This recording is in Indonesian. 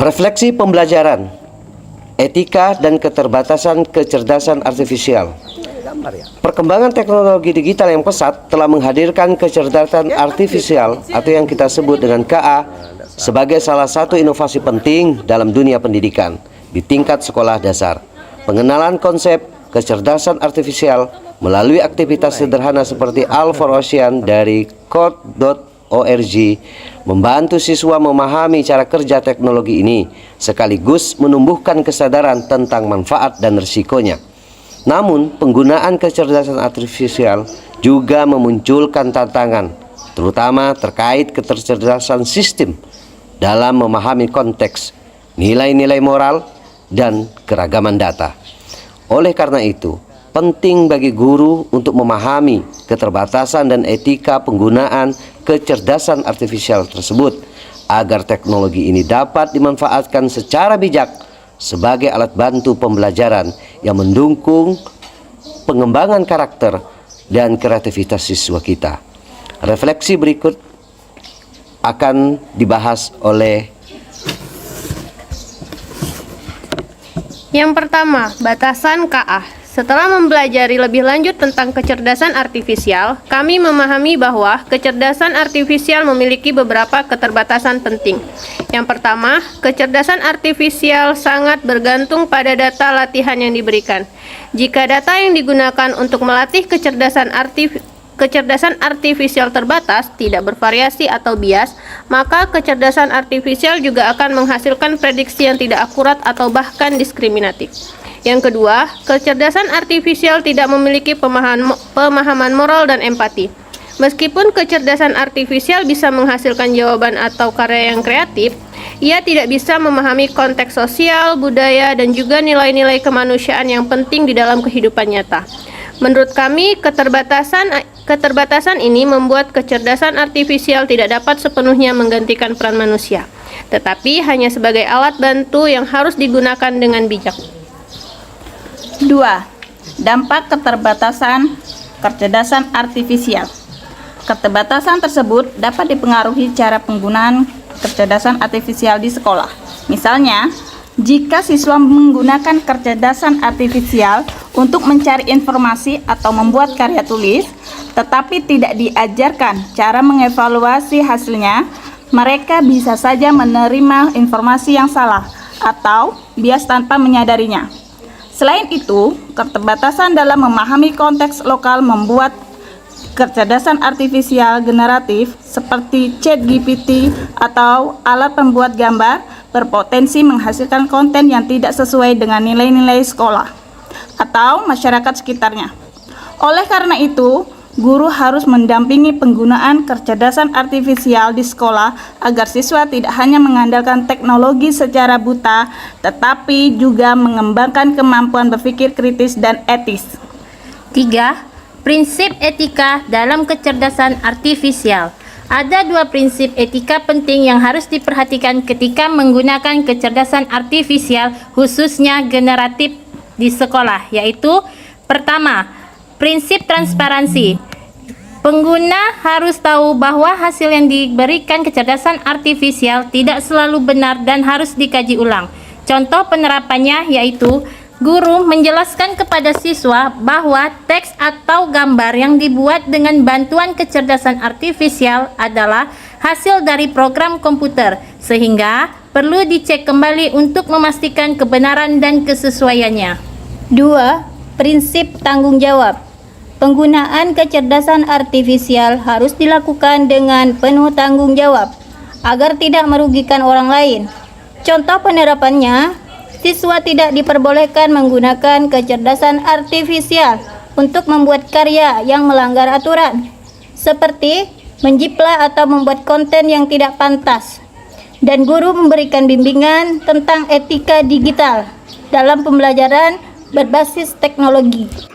Refleksi pembelajaran, etika dan keterbatasan kecerdasan artifisial. Perkembangan teknologi digital yang pesat telah menghadirkan kecerdasan artifisial atau yang kita sebut dengan KA sebagai salah satu inovasi penting dalam dunia pendidikan di tingkat sekolah dasar. Pengenalan konsep kecerdasan artifisial melalui aktivitas sederhana seperti All4Ocean dari code.org membantu siswa memahami cara kerja teknologi ini sekaligus menumbuhkan kesadaran tentang manfaat dan risikonya. Namun, penggunaan kecerdasan artifisial juga memunculkan tantangan, terutama terkait kecerdasan sistem dalam memahami konteks, nilai-nilai moral, dan keragaman data. Oleh karena itu, penting bagi guru untuk memahami keterbatasan dan etika penggunaan kecerdasan artifisial tersebut agar teknologi ini dapat dimanfaatkan secara bijak sebagai alat bantu pembelajaran yang mendukung pengembangan karakter dan kreativitas siswa kita. Refleksi berikut akan dibahas oleh yang pertama, batasan KA. Setelah mempelajari lebih lanjut tentang kecerdasan artifisial, kami memahami bahwa kecerdasan artifisial memiliki beberapa keterbatasan penting. Yang pertama, kecerdasan artifisial sangat bergantung pada data latihan yang diberikan. Jika data yang digunakan untuk melatih kecerdasan artifisial terbatas, tidak bervariasi atau bias, maka kecerdasan artifisial juga akan menghasilkan prediksi yang tidak akurat atau bahkan diskriminatif. Yang kedua, kecerdasan artifisial tidak memiliki pemahaman moral dan empati. Meskipun kecerdasan artifisial bisa menghasilkan jawaban atau karya yang kreatif, ia tidak bisa memahami konteks sosial, budaya, dan juga nilai-nilai kemanusiaan yang penting di dalam kehidupan nyata. Menurut kami, keterbatasan ini membuat kecerdasan artifisial tidak dapat sepenuhnya menggantikan peran manusia, tetapi hanya sebagai alat bantu yang harus digunakan dengan bijak. 2. Dampak keterbatasan kecerdasan artifisial. Keterbatasan tersebut dapat dipengaruhi cara penggunaan kecerdasan artifisial di sekolah. Misalnya, jika siswa menggunakan kecerdasan artifisial untuk mencari informasi atau membuat karya tulis, tetapi tidak diajarkan cara mengevaluasi hasilnya, mereka bisa saja menerima informasi yang salah atau bias tanpa menyadarinya. Selain itu, keterbatasan dalam memahami konteks lokal membuat kecerdasan artifisial generatif seperti ChatGPT atau alat pembuat gambar berpotensi menghasilkan konten yang tidak sesuai dengan nilai-nilai sekolah atau masyarakat sekitarnya. Oleh karena itu, guru harus mendampingi penggunaan kecerdasan artifisial di sekolah agar siswa tidak hanya mengandalkan teknologi secara buta, tetapi juga mengembangkan kemampuan berpikir kritis dan etis. 3. Prinsip etika dalam kecerdasan artifisial. Ada 2 prinsip etika penting yang harus diperhatikan ketika menggunakan kecerdasan artifisial, khususnya generatif di sekolah, yaitu pertama, prinsip transparansi. Pengguna harus tahu bahwa hasil yang diberikan kecerdasan artifisial tidak selalu benar dan harus dikaji ulang. Contoh penerapannya yaitu guru menjelaskan kepada siswa bahwa teks atau gambar yang dibuat dengan bantuan kecerdasan artifisial adalah hasil dari program komputer, sehingga perlu dicek kembali untuk memastikan kebenaran dan kesesuaiannya. 2. Prinsip tanggung jawab. Penggunaan kecerdasan artifisial harus dilakukan dengan penuh tanggung jawab agar tidak merugikan orang lain. Contoh penerapannya, siswa tidak diperbolehkan menggunakan kecerdasan artifisial untuk membuat karya yang melanggar aturan, seperti menjiplak atau membuat konten yang tidak pantas. Dan guru memberikan bimbingan tentang etika digital dalam pembelajaran berbasis teknologi.